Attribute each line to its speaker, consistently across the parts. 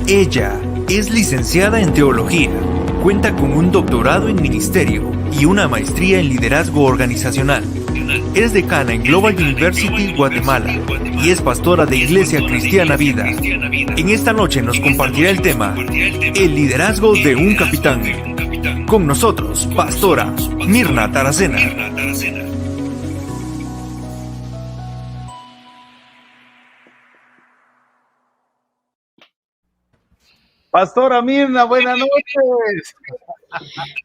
Speaker 1: Ella es licenciada en teología, cuenta con un doctorado en ministerio y una maestría en liderazgo organizacional. Es decana en Global University Guatemala y es pastora de Iglesia Cristiana Vida. En esta noche nos compartirá el tema El liderazgo de un capitán. Con nosotros, pastora Mirna Taracena.
Speaker 2: Pastora Mirna, buenas noches.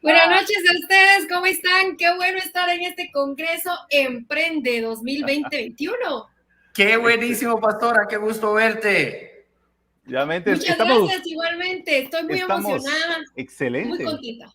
Speaker 3: Buenas noches a ustedes, ¿cómo están? Qué bueno estar en este Congreso Emprende 2020-21.
Speaker 4: Qué buenísimo, pastora, qué gusto verte.
Speaker 3: Muchas gracias, igualmente, estoy muy emocionada.
Speaker 2: Excelente.
Speaker 3: Muy contenta.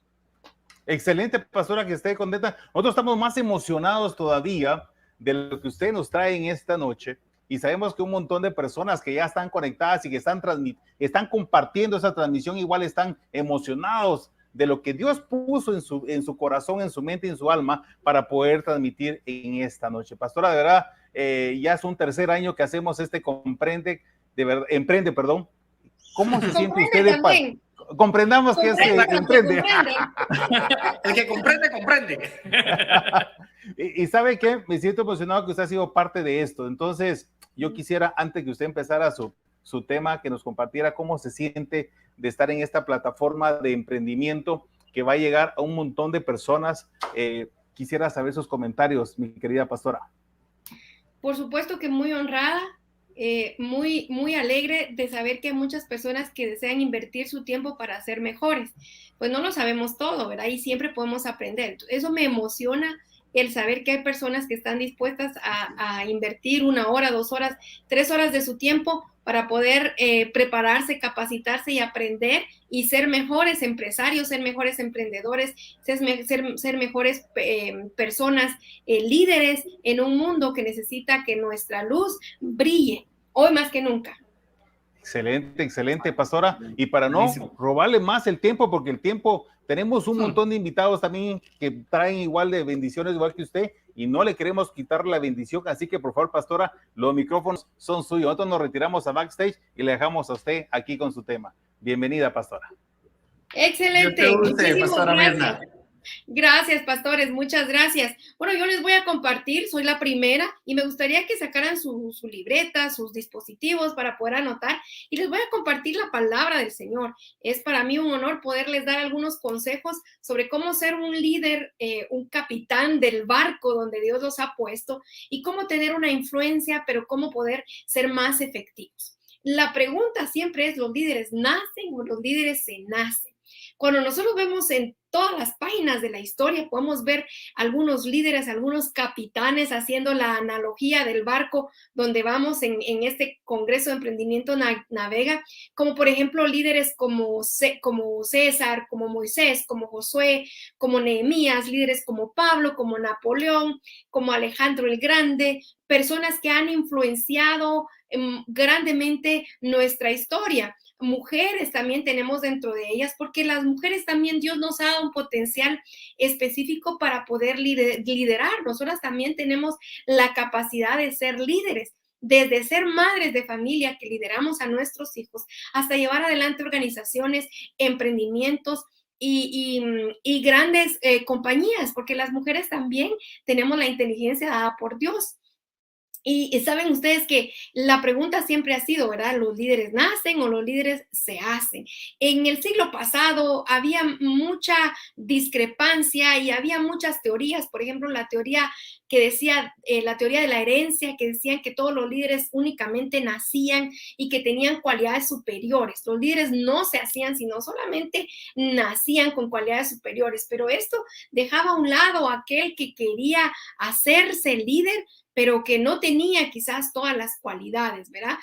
Speaker 2: Excelente, pastora, que esté contenta. Nosotros estamos más emocionados todavía de lo que usted nos trae en esta noche. Y sabemos que un montón de personas que ya están conectadas y que están compartiendo esa transmisión, igual están emocionados de lo que Dios puso en su corazón, en su mente y en su alma para poder transmitir en esta noche. Pastora, de verdad, ya es un tercer año que hacemos este Emprende. ¿Cómo se siente usted? Comprendamos que es Emprende.
Speaker 4: El que comprende.
Speaker 2: Y ¿sabe qué? Me siento emocionado que usted ha sido parte de esto. Entonces, yo quisiera, antes que usted empezara su tema, que nos compartiera cómo se siente de estar en esta plataforma de emprendimiento que va a llegar a un montón de personas. Quisiera saber sus comentarios, mi querida pastora.
Speaker 3: Por supuesto que muy honrada, muy alegre de saber que hay muchas personas que desean invertir su tiempo para ser mejores. Pues no lo sabemos todo, ¿verdad? Y siempre podemos aprender. Eso me emociona, el saber que hay personas que están dispuestas a invertir 1 hora, 2 horas, 3 horas de su tiempo para poder prepararse, capacitarse y aprender y ser mejores empresarios, ser mejores emprendedores, ser mejores personas, líderes en un mundo que necesita que nuestra luz brille hoy más que nunca.
Speaker 2: Excelente, pastora. Y para no robarle más el tiempo, porque el tiempo, tenemos un montón de invitados también que traen igual de bendiciones, igual que usted, y no le queremos quitar la bendición, así que por favor, pastora, los micrófonos son suyos. Nosotros nos retiramos a backstage y le dejamos a usted aquí con su tema. Bienvenida, pastora.
Speaker 3: Excelente. Muchísimas gracias. Gracias, pastores, muchas gracias. Bueno, yo les voy a compartir, soy la primera y me gustaría que sacaran su libreta, sus dispositivos para poder anotar y les voy a compartir la palabra del Señor. Es para mí un honor poderles dar algunos consejos sobre cómo ser un líder, un capitán del barco donde Dios los ha puesto y cómo tener una influencia, pero cómo poder ser más efectivos. La pregunta siempre es, ¿los líderes nacen o los líderes se nacen? Cuando nosotros vemos en todas las páginas de la historia, podemos ver algunos líderes, algunos capitanes haciendo la analogía del barco donde vamos en este Congreso de Emprendimiento Navega, como por ejemplo líderes como César, como Moisés, como Josué, como Nehemías, líderes como Pablo, como Napoleón, como Alejandro el Grande, personas que han influenciado grandemente nuestra historia. Mujeres también tenemos dentro de ellas, porque las mujeres también Dios nos ha dado un potencial específico para poder liderar. Nosotras también tenemos la capacidad de ser líderes, desde ser madres de familia que lideramos a nuestros hijos, hasta llevar adelante organizaciones, emprendimientos y grandes compañías, porque las mujeres también tenemos la inteligencia dada por Dios. Y saben ustedes que la pregunta siempre ha sido, ¿verdad? ¿Los líderes nacen o los líderes se hacen? En el siglo pasado había mucha discrepancia y había muchas teorías. Por ejemplo, la teoría que decía, la teoría de la herencia, que decían que todos los líderes únicamente nacían y que tenían cualidades superiores. Los líderes no se hacían, sino solamente nacían con cualidades superiores. Pero esto dejaba a un lado a aquel que quería hacerse líder, pero que no tenía quizás todas las cualidades, ¿verdad?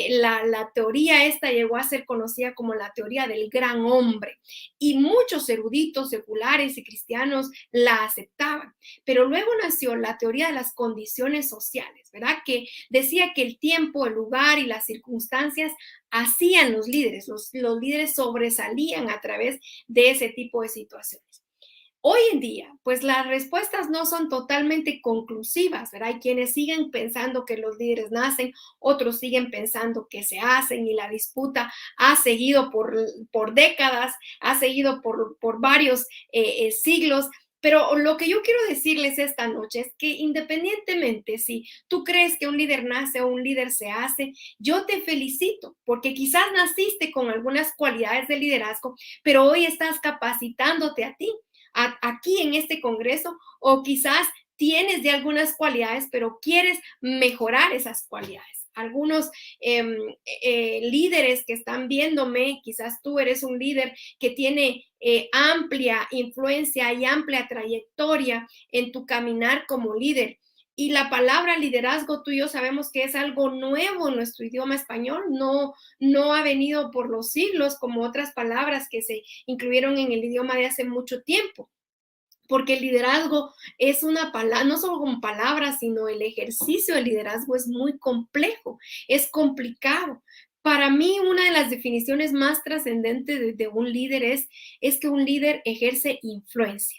Speaker 3: La teoría esta llegó a ser conocida como la teoría del gran hombre y muchos eruditos seculares y cristianos la aceptaban, pero luego nació la teoría de las condiciones sociales, ¿verdad? Que decía que el tiempo, el lugar y las circunstancias hacían los líderes, los líderes sobresalían a través de ese tipo de situaciones. Hoy en día, pues las respuestas no son totalmente conclusivas, ¿verdad? Hay quienes siguen pensando que los líderes nacen, otros siguen pensando que se hacen y la disputa ha seguido por décadas, ha seguido por varios siglos. Pero lo que yo quiero decirles esta noche es que independientemente si tú crees que un líder nace o un líder se hace, yo te felicito porque quizás naciste con algunas cualidades de liderazgo, pero hoy estás capacitándote a ti aquí en este congreso, o quizás tienes de algunas cualidades, pero quieres mejorar esas cualidades. Algunos líderes que están viéndome, quizás tú eres un líder que tiene amplia influencia y amplia trayectoria en tu caminar como líder. Y la palabra liderazgo, tú y yo sabemos que es algo nuevo en nuestro idioma español, no ha venido por los siglos como otras palabras que se incluyeron en el idioma de hace mucho tiempo. Porque el liderazgo es una palabra, no solo como palabra, sino el ejercicio del liderazgo es muy complejo, es complicado. Para mí, una de las definiciones más trascendentes de un líder es que un líder ejerce influencia.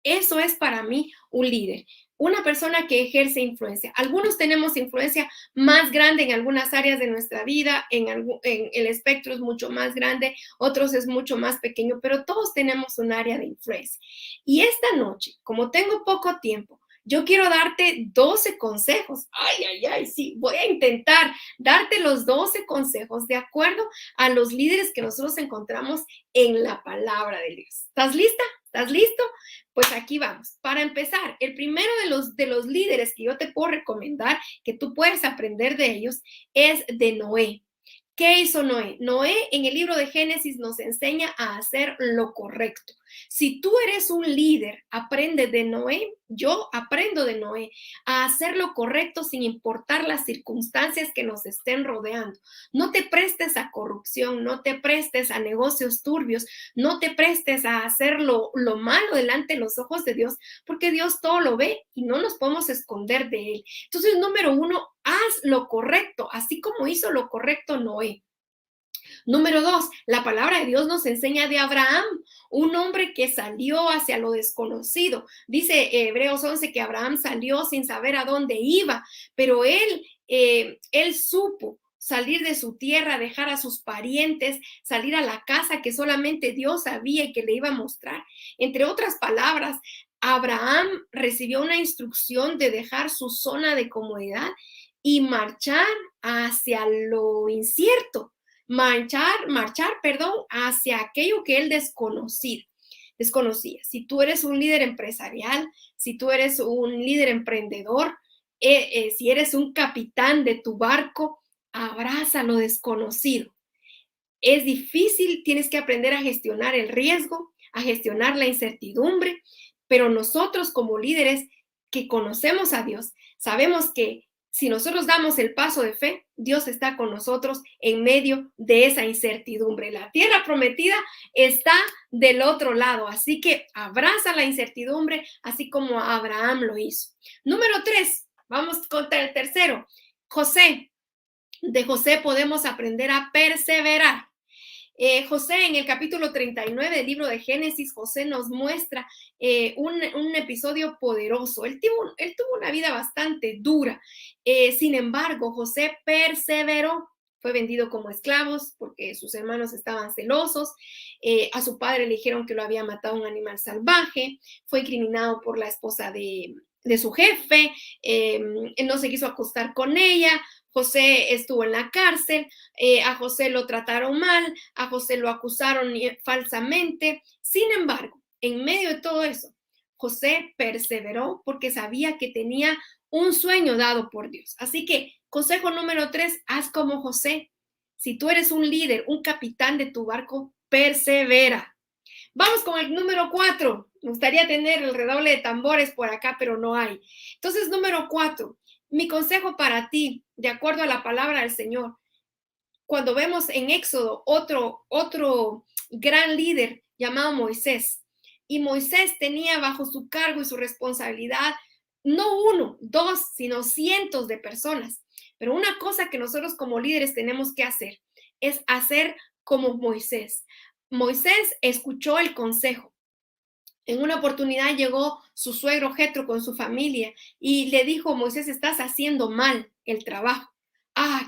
Speaker 3: Eso es para mí un líder, una persona que ejerce influencia. Algunos tenemos influencia más grande en algunas áreas de nuestra vida, en el espectro es mucho más grande, otros es mucho más pequeño, pero todos tenemos un área de influencia. Y esta noche, como tengo poco tiempo, yo quiero darte 12 consejos. Ay, sí, voy a intentar darte los 12 consejos de acuerdo a los líderes que nosotros encontramos en la palabra de Dios. ¿Estás lista? ¿Estás listo? Pues aquí vamos. Para empezar, el primero de los líderes que yo te puedo recomendar, que tú puedes aprender de ellos, es de Noé. ¿Qué hizo Noé? Noé en el libro de Génesis nos enseña a hacer lo correcto. Si tú eres un líder, aprende de Noé, yo aprendo de Noé, a hacer lo correcto sin importar las circunstancias que nos estén rodeando. No te prestes a corrupción, no te prestes a negocios turbios, no te prestes a hacer lo malo delante de los ojos de Dios, porque Dios todo lo ve y no nos podemos esconder de Él. Entonces, número uno, haz lo correcto, así como hizo lo correcto Noé. Número 2, la palabra de Dios nos enseña de Abraham, un hombre que salió hacia lo desconocido. Dice Hebreos 11 que Abraham salió sin saber a dónde iba, pero él supo salir de su tierra, dejar a sus parientes, salir a la casa que solamente Dios sabía y que le iba a mostrar. Entre otras palabras, Abraham recibió una instrucción de dejar su zona de comodidad y marchar hacia lo incierto. Marchar, hacia aquello que él desconocía. Si tú eres un líder empresarial, si tú eres un líder emprendedor, si eres un capitán de tu barco, abraza lo desconocido. Es difícil, tienes que aprender a gestionar el riesgo, a gestionar la incertidumbre, pero nosotros como líderes que conocemos a Dios, sabemos que si nosotros damos el paso de fe, Dios está con nosotros en medio de esa incertidumbre. La tierra prometida está del otro lado, así que abraza la incertidumbre, así como Abraham lo hizo. Número 3, vamos con el tercero. José. De José podemos aprender a perseverar. José, en el capítulo 39 del libro de Génesis, José nos muestra un episodio poderoso. Él tuvo una vida bastante dura. Sin embargo, José perseveró. Fue vendido como esclavos porque sus hermanos estaban celosos. A su padre le dijeron que lo había matado un animal salvaje. Fue incriminado por la esposa de su jefe. Él no se quiso acostar con ella. José estuvo en la cárcel, a José lo trataron mal, a José lo acusaron falsamente. Sin embargo, en medio de todo eso, José perseveró porque sabía que tenía un sueño dado por Dios. Así que, consejo número 3, haz como José. Si tú eres un líder, un capitán de tu barco, persevera. Vamos con el número 4. Me gustaría tener el redoble de tambores por acá, pero no hay. Entonces, número 4. Mi consejo para ti, de acuerdo a la palabra del Señor, cuando vemos en Éxodo otro gran líder llamado Moisés, y Moisés tenía bajo su cargo y su responsabilidad no 1, 2, sino cientos de personas. Pero una cosa que nosotros como líderes tenemos que hacer es hacer como Moisés. Moisés escuchó el consejo. En una oportunidad llegó su suegro Jetro con su familia y le dijo: Moisés, estás haciendo mal el trabajo.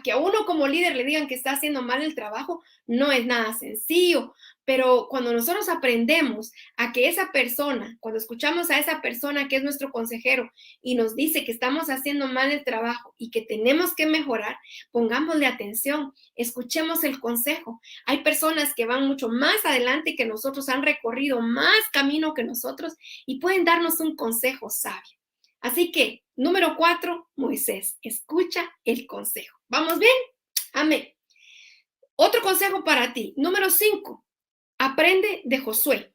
Speaker 3: Que a uno como líder le digan que está haciendo mal el trabajo no es nada sencillo, pero cuando nosotros aprendemos a que esa persona, cuando escuchamos a esa persona que es nuestro consejero y nos dice que estamos haciendo mal el trabajo y que tenemos que mejorar, pongámosle atención, escuchemos el consejo. Hay personas que van mucho más adelante que nosotros, han recorrido más camino que nosotros y pueden darnos un consejo sabio. Así que, número 4, Moisés, escucha el consejo. ¿Vamos bien? Amén. Otro consejo para ti. Número 5, aprende de Josué.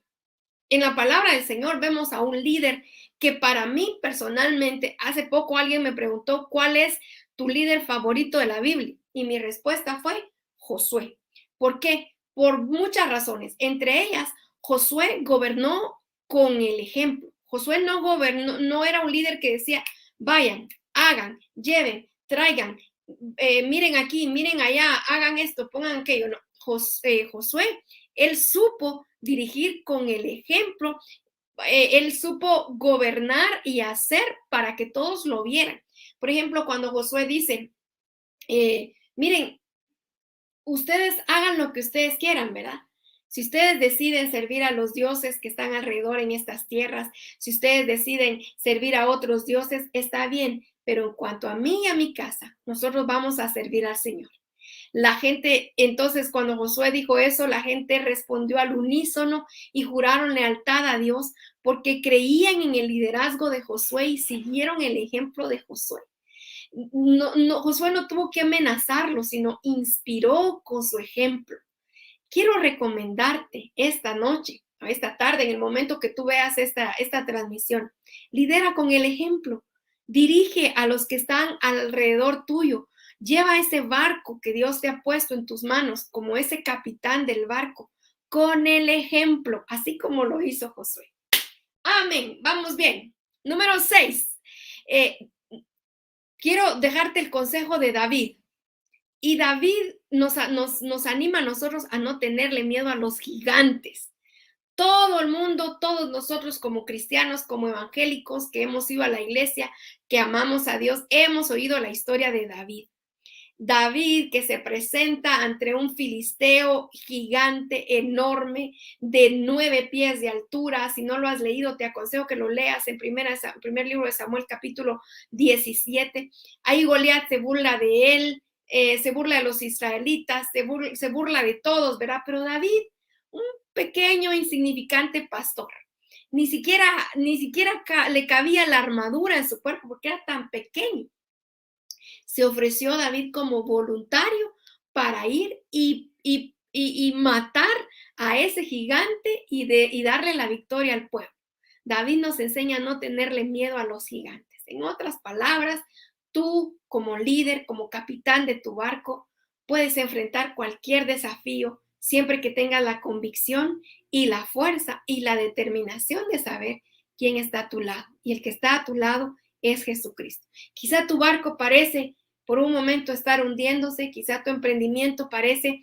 Speaker 3: En la palabra del Señor vemos a un líder que para mí personalmente, hace poco alguien me preguntó cuál es tu líder favorito de la Biblia y mi respuesta fue Josué. ¿Por qué? Por muchas razones. Entre ellas, Josué gobernó con el ejemplo. Josué no gobernó, no era un líder que decía: vayan, hagan, lleven, traigan, miren aquí, miren allá, hagan esto, pongan aquello. No. Josué, él supo dirigir con el ejemplo, él supo gobernar y hacer para que todos lo vieran. Por ejemplo, cuando Josué dice, miren, ustedes hagan lo que ustedes quieran, ¿verdad? Si ustedes deciden servir a los dioses que están alrededor en estas tierras, si ustedes deciden servir a otros dioses, está bien, pero en cuanto a mí y a mi casa, nosotros vamos a servir al Señor. La gente, entonces, cuando Josué dijo eso, la gente respondió al unísono y juraron lealtad a Dios porque creían en el liderazgo de Josué y siguieron el ejemplo de Josué. Josué no tuvo que amenazarlo, sino inspiró con su ejemplo. Quiero recomendarte esta noche, o esta tarde, en el momento que tú veas esta transmisión, lidera con el ejemplo, dirige a los que están alrededor tuyo, lleva ese barco que Dios te ha puesto en tus manos como ese capitán del barco, con el ejemplo, así como lo hizo Josué. Amén, vamos bien. Número 6, quiero dejarte el consejo de David. Y David nos anima a nosotros a no tenerle miedo a los gigantes. Todo el mundo, todos nosotros como cristianos, como evangélicos, que hemos ido a la iglesia, que amamos a Dios, hemos oído la historia de David. David, que se presenta ante un filisteo gigante, enorme, de 9 pies de altura. Si no lo has leído, te aconsejo que lo leas en primer libro de Samuel, capítulo 17. Ahí Goliat se burla de él, se burla de los israelitas, se burla de todos, ¿verdad? Pero David, un pequeño, insignificante pastor, ni siquiera le cabía la armadura en su cuerpo porque era tan pequeño. Se ofreció David como voluntario para ir y matar a ese gigante y darle la victoria al pueblo. David nos enseña a no tenerle miedo a los gigantes. En otras palabras, tú como líder, como capitán de tu barco, puedes enfrentar cualquier desafío siempre que tengas la convicción y la fuerza y la determinación de saber quién está a tu lado. Y el que está a tu lado es Jesucristo. Quizá tu barco parece por un momento estar hundiéndose, quizá tu emprendimiento parece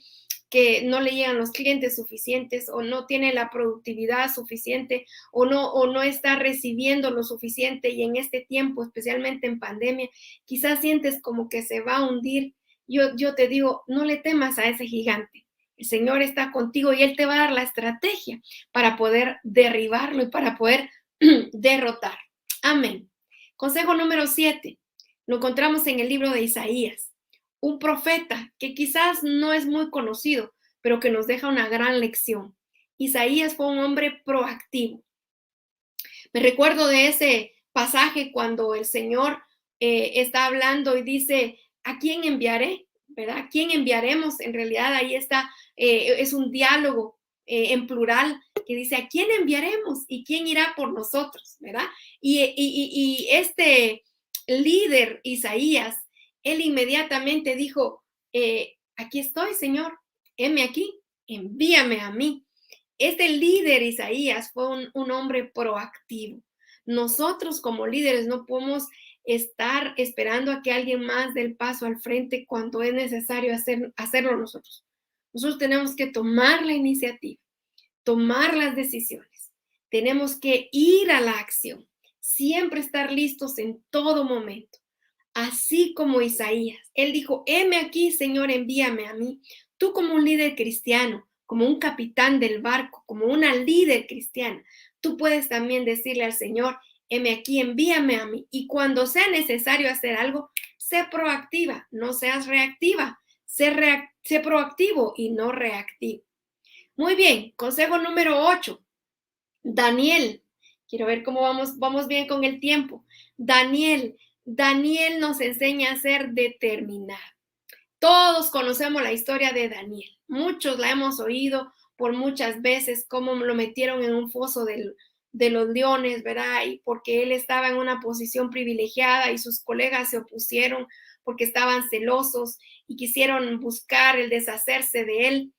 Speaker 3: que no le llegan los clientes suficientes o no tiene la productividad suficiente o no está recibiendo lo suficiente, y en este tiempo, especialmente en pandemia, quizás sientes como que se va a hundir. Yo te digo, no le temas a ese gigante. El Señor está contigo y Él te va a dar la estrategia para poder derribarlo y para poder derrotar. Amén. Consejo número 7. Lo encontramos en el libro de Isaías. Un profeta que quizás no es muy conocido, pero que nos deja una gran lección. Isaías fue un hombre proactivo. Me recuerdo de ese pasaje cuando el Señor está hablando y dice: ¿a quién enviaré? ¿Verdad? ¿A quién enviaremos? En realidad ahí está, es un diálogo en plural que dice: ¿a quién enviaremos? ¿Y quién irá por nosotros? ¿Verdad? Y este líder, Isaías, él inmediatamente dijo: aquí estoy, Señor, heme aquí, envíame a mí. Este líder, Isaías, fue un hombre proactivo. Nosotros como líderes no podemos estar esperando a que alguien más dé el paso al frente cuando es necesario hacerlo nosotros. Nosotros tenemos que tomar la iniciativa, tomar las decisiones. Tenemos que ir a la acción, siempre estar listos en todo momento. Así como Isaías, él dijo, heme aquí, Señor, envíame a mí. Tú como un líder cristiano, como un capitán del barco, como una líder cristiana, tú puedes también decirle al Señor, heme aquí, envíame a mí. Y cuando sea necesario hacer algo, sé proactiva, no seas reactiva. Sé proactivo y no reactivo. Muy bien, consejo número 8. Daniel, quiero ver cómo vamos bien con el tiempo. Daniel nos enseña a ser determinado. Todos conocemos la historia de Daniel. Muchos la hemos oído por muchas veces, cómo lo metieron en un foso de los leones, ¿verdad? Y porque él estaba en una posición privilegiada y sus colegas se opusieron porque estaban celosos y quisieron buscar el deshacerse de él.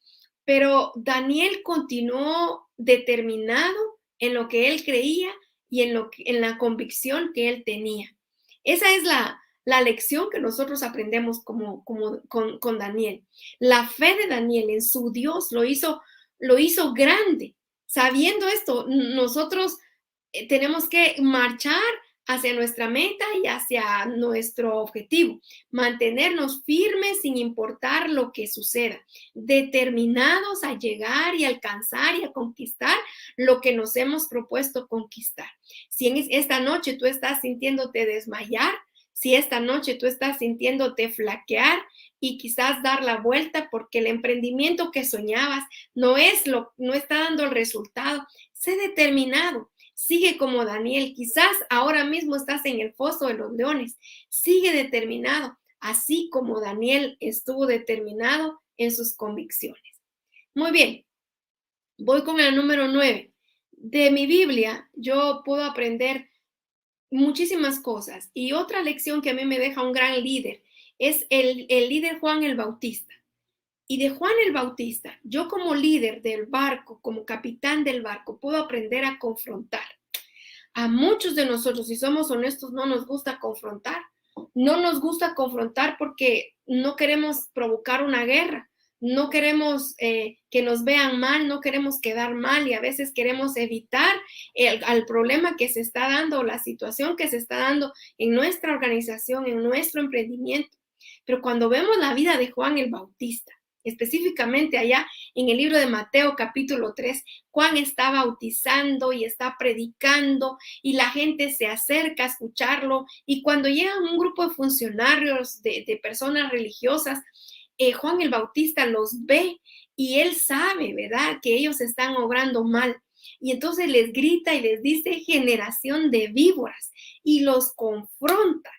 Speaker 3: Pero Daniel continuó determinado en lo que él creía y en la convicción que él tenía. Esa es la lección que nosotros aprendemos con Daniel. La fe de Daniel en su Dios lo hizo grande. Sabiendo esto, nosotros tenemos que marchar hacia nuestra meta y hacia nuestro objetivo, mantenernos firmes sin importar lo que suceda, determinados a llegar y alcanzar y a conquistar lo que nos hemos propuesto conquistar. Si en esta noche tú estás sintiéndote desmayar, si esta noche tú estás sintiéndote flaquear y quizás dar la vuelta porque el emprendimiento que soñabas no está dando el resultado, sé determinado. Sigue como Daniel, quizás ahora mismo estás en el foso de los leones, sigue determinado, así como Daniel estuvo determinado en sus convicciones. Muy bien, voy con el número 9. De mi Biblia yo puedo aprender muchísimas cosas y otra lección que a mí me deja un gran líder es el líder Juan el Bautista. Y de Juan el Bautista, yo como líder del barco, como capitán del barco, puedo aprender a confrontar. A muchos de nosotros, si somos honestos, no nos gusta confrontar. No nos gusta confrontar porque no queremos provocar una guerra. No queremos que nos vean mal, no queremos quedar mal y a veces queremos evitar el problema que se está dando o la situación que se está dando en nuestra organización, en nuestro emprendimiento. Pero cuando vemos la vida de Juan el Bautista, específicamente allá en el libro de Mateo capítulo 3, Juan está bautizando y está predicando y la gente se acerca a escucharlo y cuando llega un grupo de funcionarios, de personas religiosas, Juan el Bautista los ve y él sabe, ¿verdad?, que ellos están obrando mal. Y entonces les grita y les dice generación de víboras y los confronta.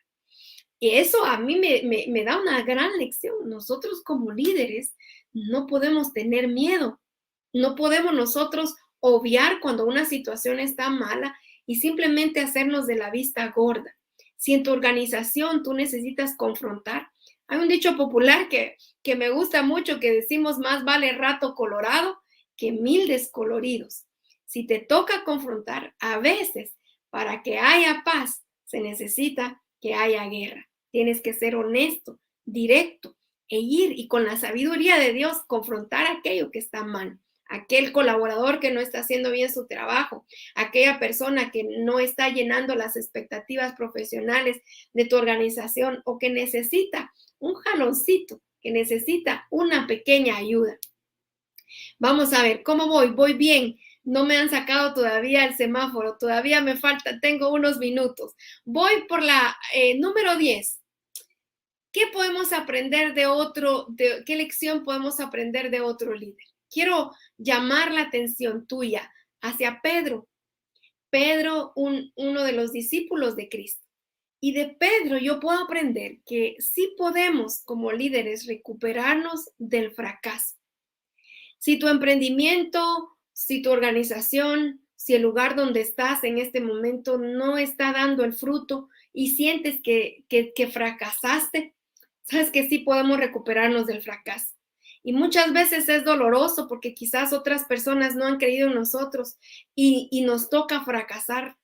Speaker 3: Y eso a mí me da una gran lección. Nosotros como líderes no podemos tener miedo. No podemos nosotros obviar cuando una situación está mala y simplemente hacernos de la vista gorda. Si en tu organización tú necesitas confrontar, hay un dicho popular que me gusta mucho que decimos más vale rato colorado que 1000 descoloridos. Si te toca confrontar, a veces para que haya paz se necesita que haya guerra. Tienes que ser honesto, directo e ir y con la sabiduría de Dios confrontar aquello que está mal, aquel colaborador que no está haciendo bien su trabajo, aquella persona que no está llenando las expectativas profesionales de tu organización o que necesita un jaloncito, que necesita una pequeña ayuda. Vamos a ver, ¿cómo voy? Voy bien. No me han sacado todavía el semáforo, todavía me falta, tengo unos minutos. Voy por la número 10. ¿Qué podemos aprender qué lección podemos aprender de otro líder? Quiero llamar la atención tuya hacia Pedro. Pedro, uno de los discípulos de Cristo. Y de Pedro yo puedo aprender que sí podemos como líderes recuperarnos del fracaso. Si tu emprendimiento, si tu organización, si el lugar donde estás en este momento no está dando el fruto y sientes que fracasaste, sabes que sí podemos recuperarnos del fracaso. Y muchas veces es doloroso porque quizás otras personas no han creído en nosotros y nos toca fracasar.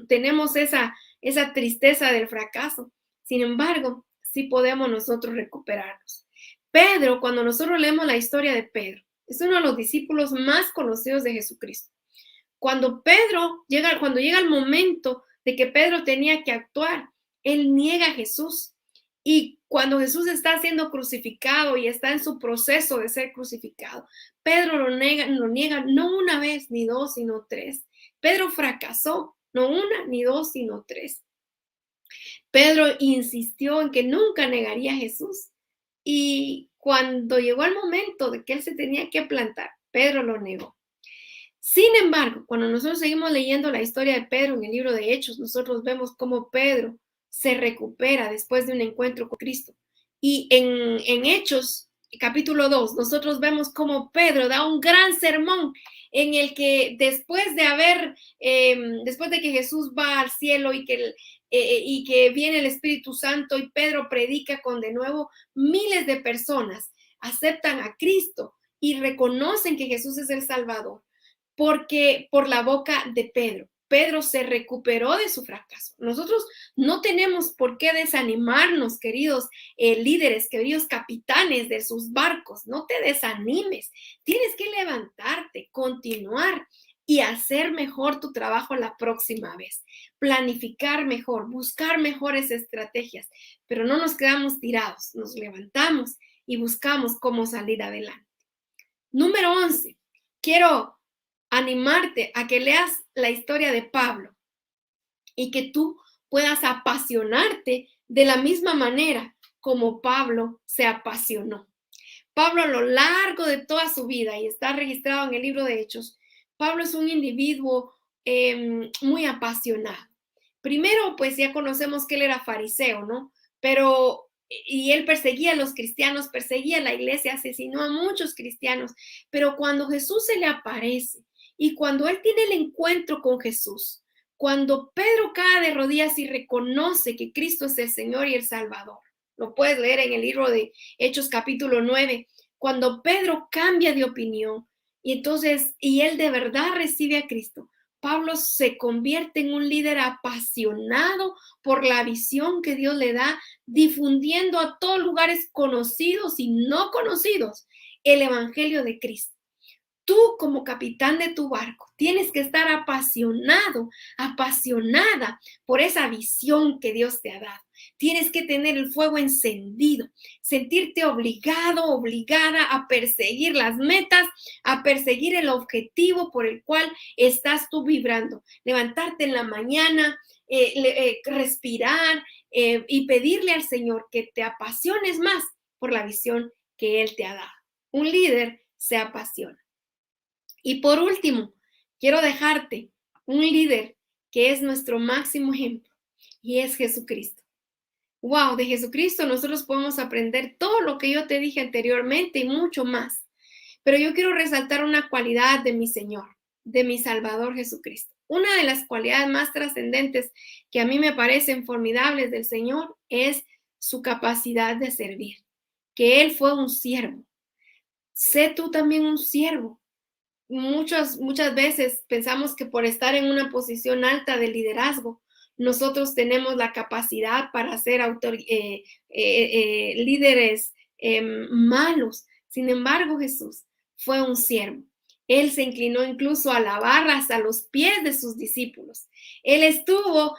Speaker 3: Tenemos esa tristeza del fracaso. Sin embargo, sí podemos nosotros recuperarnos. Pedro, cuando nosotros leemos la historia de Pedro, es uno de los discípulos más conocidos de Jesucristo. Cuando llega el momento de que Pedro tenía que actuar, él niega a Jesús. Y cuando Jesús está siendo crucificado y está en su proceso de ser crucificado, Pedro lo niega no una vez ni dos, sino tres. Pedro fracasó, no una ni dos, sino tres. Pedro insistió en que nunca negaría a Jesús. Y cuando llegó el momento de que él se tenía que plantar, Pedro lo negó. Sin embargo, cuando nosotros seguimos leyendo la historia de Pedro en el libro de Hechos, nosotros vemos cómo Pedro se recupera después de un encuentro con Cristo. Y en Hechos, capítulo 2, nosotros vemos cómo Pedro da un gran sermón en el que después de que Jesús va al cielo y que viene el Espíritu Santo y Pedro predica con de nuevo, miles de personas aceptan a Cristo y reconocen que Jesús es el Salvador, porque por la boca de Pedro se recuperó de su fracaso. Nosotros no tenemos por qué desanimarnos, queridos líderes, queridos capitanes de sus barcos. No te desanimes. Tienes que levantarte, continuar y hacer mejor tu trabajo la próxima vez. Planificar mejor, buscar mejores estrategias, pero no nos quedamos tirados. Nos levantamos y buscamos cómo salir adelante. Número 11. Quiero animarte a que leas la historia de Pablo y que tú puedas apasionarte de la misma manera como Pablo se apasionó. Pablo, a lo largo de toda su vida, y está registrado en el libro de Hechos, Pablo es un individuo muy apasionado. Primero, pues ya conocemos que él era fariseo, ¿no? Y él perseguía a los cristianos, perseguía a la iglesia, asesinó a muchos cristianos, pero cuando Jesús se le aparece y cuando él tiene el encuentro con Jesús, cuando Pedro cae de rodillas y reconoce que Cristo es el Señor y el Salvador, lo puedes leer en el libro de Hechos capítulo 9, cuando Pedro cambia de opinión y él de verdad recibe a Cristo, Pablo se convierte en un líder apasionado por la visión que Dios le da, difundiendo a todos lugares conocidos y no conocidos el evangelio de Cristo. Tú, como capitán de tu barco, tienes que estar apasionado, apasionada por esa visión que Dios te ha dado. Tienes que tener el fuego encendido, sentirte obligado, obligada a perseguir las metas, a perseguir el objetivo por el cual estás tú vibrando. Levantarte en la mañana, respirar y pedirle al Señor que te apasiones más por la visión que Él te ha dado. Un líder se apasiona. Y por último, quiero dejarte un líder que es nuestro máximo ejemplo y es Jesucristo. Wow, de Jesucristo nosotros podemos aprender todo lo que yo te dije anteriormente y mucho más. Pero yo quiero resaltar una cualidad de mi Señor, de mi Salvador Jesucristo. Una de las cualidades más trascendentes que a mí me parecen formidables del Señor es su capacidad de servir, que Él fue un siervo. Sé tú también un siervo. Muchas veces pensamos que por estar en una posición alta de liderazgo, nosotros tenemos la capacidad para ser líderes malos. Sin embargo, Jesús fue un siervo. Él se inclinó incluso a lavar hasta los pies de sus discípulos. Él estuvo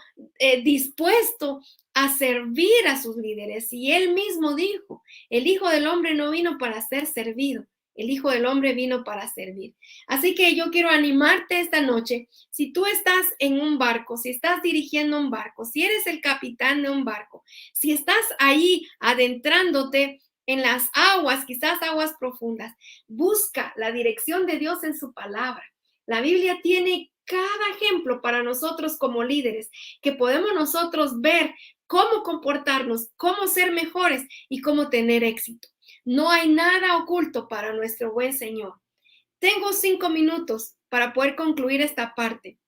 Speaker 3: dispuesto a servir a sus líderes y él mismo dijo, el Hijo del Hombre no vino para ser servido. El Hijo del Hombre vino para servir. Así que yo quiero animarte esta noche. Si tú estás en un barco, si estás dirigiendo un barco, si eres el capitán de un barco, si estás ahí adentrándote en las aguas, quizás aguas profundas, busca la dirección de Dios en su palabra. La Biblia tiene cada ejemplo para nosotros como líderes, que podemos nosotros ver cómo comportarnos, cómo ser mejores y cómo tener éxito. No hay nada oculto para nuestro buen Señor. Tengo 5 minutos para poder concluir esta parte.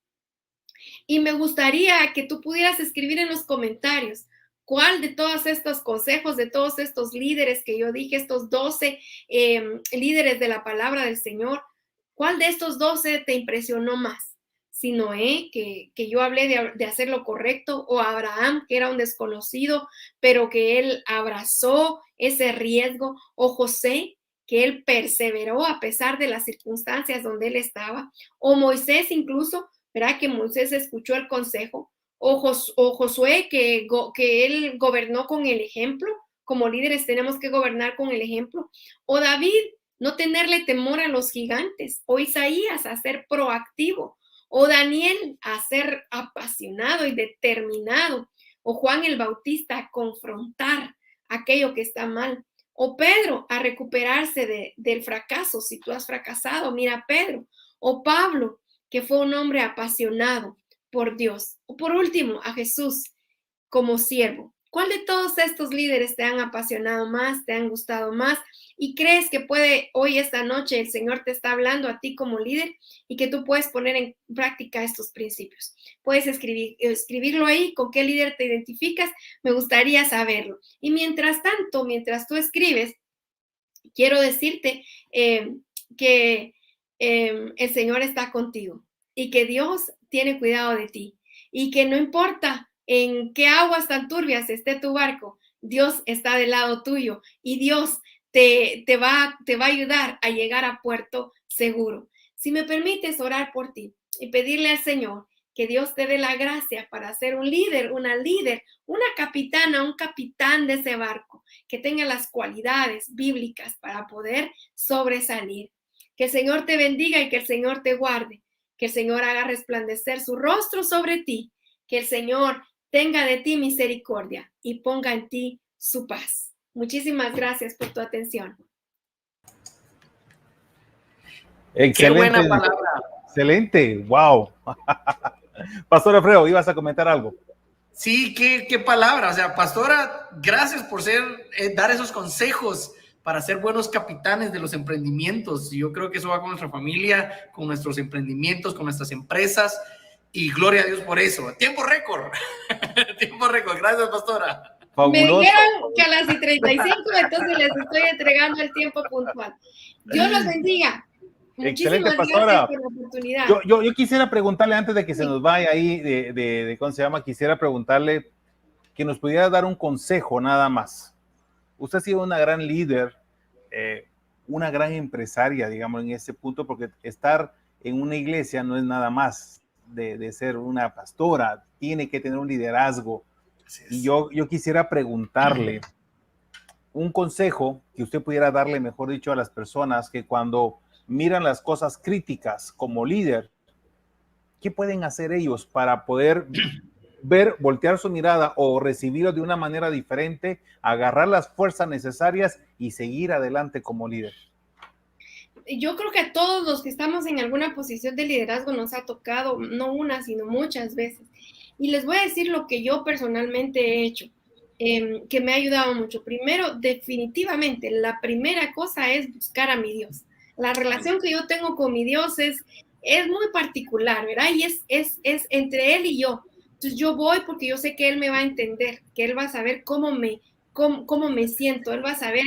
Speaker 3: Y me gustaría que tú pudieras escribir en los comentarios cuál de todos estos consejos, de todos estos líderes que yo dije, estos 12 líderes de la palabra del Señor, cuál de estos 12 te impresionó más. Si Noé, que yo hablé de hacer lo correcto, o Abraham, que era un desconocido, pero que él abrazó ese riesgo, o José, que él perseveró a pesar de las circunstancias donde él estaba, o Moisés incluso, ¿verdad? Que Moisés escuchó el consejo, o Josué, que él gobernó con el ejemplo. Como líderes tenemos que gobernar con el ejemplo, o David, no tenerle temor a los gigantes, o Isaías, a ser proactivo, o Daniel, a ser apasionado y determinado, o Juan el Bautista, a confrontar aquello que está mal, o Pedro, a recuperarse del fracaso. Si tú has fracasado, mira a Pedro, o Pablo, que fue un hombre apasionado por Dios, o por último, a Jesús como siervo. ¿Cuál de todos estos líderes te han apasionado más, te han gustado más? ¿Y crees que hoy, esta noche, el Señor te está hablando a ti como líder y que tú puedes poner en práctica estos principios? Puedes escribirlo ahí, con qué líder te identificas, me gustaría saberlo. Y mientras tanto, mientras tú escribes, quiero decirte que el Señor está contigo y que Dios tiene cuidado de ti y que no importa en qué aguas tan turbias esté tu barco, Dios está del lado tuyo y Dios te va a ayudar a llegar a puerto seguro. Si me permites orar por ti y pedirle al Señor que Dios te dé la gracia para ser un líder, una capitana, un capitán de ese barco, que tenga las cualidades bíblicas para poder sobresalir. Que el Señor te bendiga y que el Señor te guarde, que el Señor haga resplandecer su rostro sobre ti, que el Señor tenga de ti misericordia y ponga en ti su paz. Muchísimas gracias por tu atención.
Speaker 2: Excelente.
Speaker 4: Qué buena palabra.
Speaker 2: Excelente, wow. Pastor Alfredo, ¿ibas a comentar algo?
Speaker 4: Sí, qué palabra. O sea, pastora, gracias por dar esos consejos para ser buenos capitanes de los emprendimientos. Yo creo que eso va con nuestra familia, con nuestros emprendimientos, con nuestras empresas. Y gloria a Dios por eso. Tiempo récord. Tiempo récord. Gracias, pastora.
Speaker 2: Fabuloso.
Speaker 3: Me dijeron que a las 35, entonces les estoy entregando el tiempo puntual. Dios los bendiga.
Speaker 2: Excelente, pastora.
Speaker 3: Por la oportunidad.
Speaker 2: Yo quisiera preguntarle, antes de que se nos vaya ahí de ¿cómo se llama? Quisiera preguntarle que nos pudiera dar un consejo nada más. Usted ha sido una gran líder, una gran empresaria, digamos, en ese punto, porque estar en una iglesia no es nada más de ser una pastora, tiene que tener un liderazgo. Y yo quisiera preguntarle un consejo que usted pudiera darle, mejor dicho, a las personas que cuando miran las cosas críticas como líder, ¿qué pueden hacer ellos para poder voltear su mirada o recibirlo de una manera diferente, agarrar las fuerzas necesarias y seguir adelante como líder?
Speaker 3: Yo creo que a todos los que estamos en alguna posición de liderazgo nos ha tocado, no una, sino muchas veces. Y les voy a decir lo que yo personalmente he hecho, que me ha ayudado mucho. Primero, definitivamente, la primera cosa es buscar a mi Dios. La relación que yo tengo con mi Dios es muy particular, ¿verdad? Y es entre Él y yo. Entonces yo voy porque yo sé que Él me va a entender, que Él va a saber cómo me siento, Él va a saber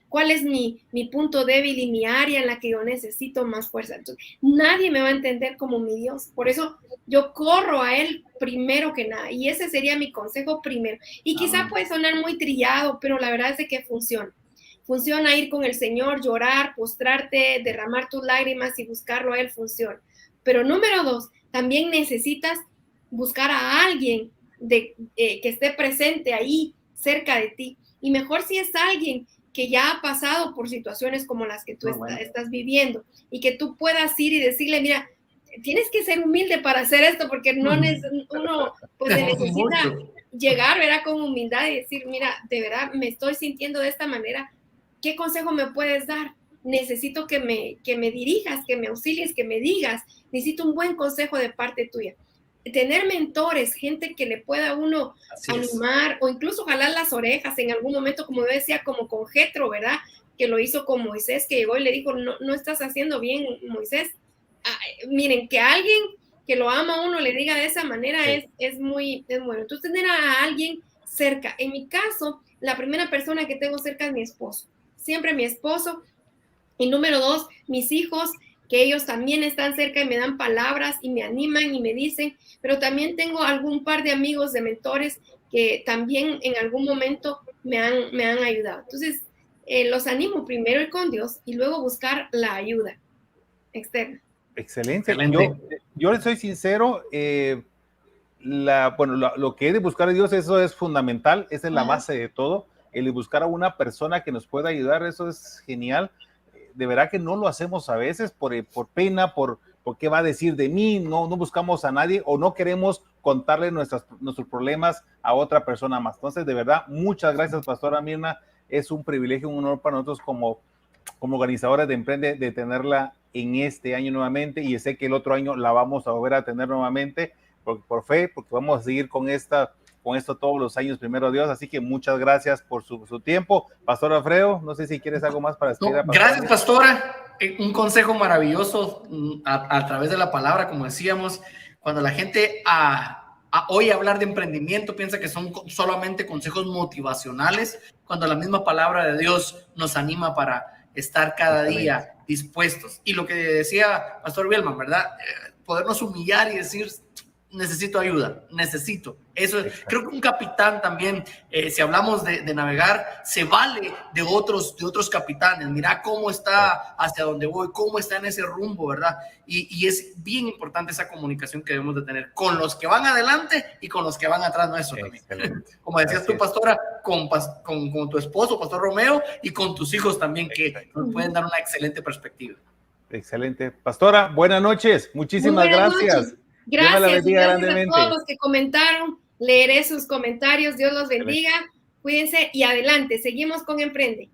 Speaker 3: cuál es mi punto débil y mi área en la que yo necesito más fuerza. Entonces, nadie me va a entender como mi Dios. Por eso yo corro a Él primero que nada. Y ese sería mi consejo primero. Y quizá puede sonar muy trillado, pero la verdad es de que funciona. Funciona ir con el Señor, llorar, postrarte, derramar tus lágrimas y buscarlo a Él, funciona. Pero número 2, también necesitas buscar a alguien que esté presente ahí, cerca de ti. Y mejor si es alguien que ya ha pasado por situaciones como las que tú estás viviendo y que tú puedas ir y decirle, mira, tienes que ser humilde para hacer esto, porque uno pues necesita llegar, ¿verdad? Con humildad y decir, mira, de verdad me estoy sintiendo de esta manera. ¿Qué consejo me puedes dar? Necesito que me dirijas, que me auxilies, que me digas. Necesito un buen consejo de parte tuya. Tener mentores, gente que le pueda a uno animar o incluso jalar las orejas en algún momento, como yo decía, como con Jetro, ¿verdad? Que lo hizo con Moisés, que llegó y le dijo, no estás haciendo bien, Moisés. Miren, que alguien que lo ama a uno le diga de esa manera es muy bueno. Entonces, tener a alguien cerca. En mi caso, la primera persona que tengo cerca es mi esposo. Siempre mi esposo. Y número 2, mis hijos, que ellos también están cerca y me dan palabras y me animan y me dicen, pero también tengo algún par de amigos, de mentores que también en algún momento me han ayudado. Entonces, los animo primero ir con Dios y luego buscar la ayuda externa.
Speaker 2: Excelente. Yo les soy sincero, lo que es de buscar a Dios, eso es fundamental, esa es la base de todo. El de buscar a una persona que nos pueda ayudar, eso es genial. De verdad que no lo hacemos a veces por pena, por qué va a decir de mí, no buscamos a nadie o no queremos contarle nuestros problemas a otra persona más. Entonces, de verdad, muchas gracias, Pastora Mirna. Es un privilegio, un honor para nosotros como organizadores de Emprende de tenerla en este año nuevamente, y sé que el otro año la vamos a volver a tener nuevamente por fe, porque vamos a seguir con esto todos los años, primero Dios. Así que muchas gracias por su tiempo. Pastor Alfredo, no sé si quieres algo más para decir.
Speaker 4: Gracias, Pastora. Un consejo maravilloso a través de la palabra, como decíamos, cuando la gente oye hablar de emprendimiento, piensa que son solamente consejos motivacionales, cuando la misma palabra de Dios nos anima para estar cada día dispuestos. Y lo que decía Pastor Bielman, ¿verdad? Podernos humillar y decir, necesito ayuda, necesito. Eso creo que un capitán también, si hablamos de navegar, se vale de otros capitanes. Mira cómo está, hacia dónde voy, cómo está en ese rumbo, ¿verdad? Y es bien importante esa comunicación que debemos de tener con los que van adelante y con los que van atrás nuestro también. Como decías tú, Pastora, con tu esposo, Pastor Romeo, y con tus hijos también, que nos pueden dar una excelente perspectiva.
Speaker 2: Excelente. Pastora, buenas noches. Muchísimas gracias.
Speaker 3: Gracias, gracias a todos los que comentaron. Leeré sus comentarios. Dios los bendiga. Cuídense y adelante. Seguimos con Emprende.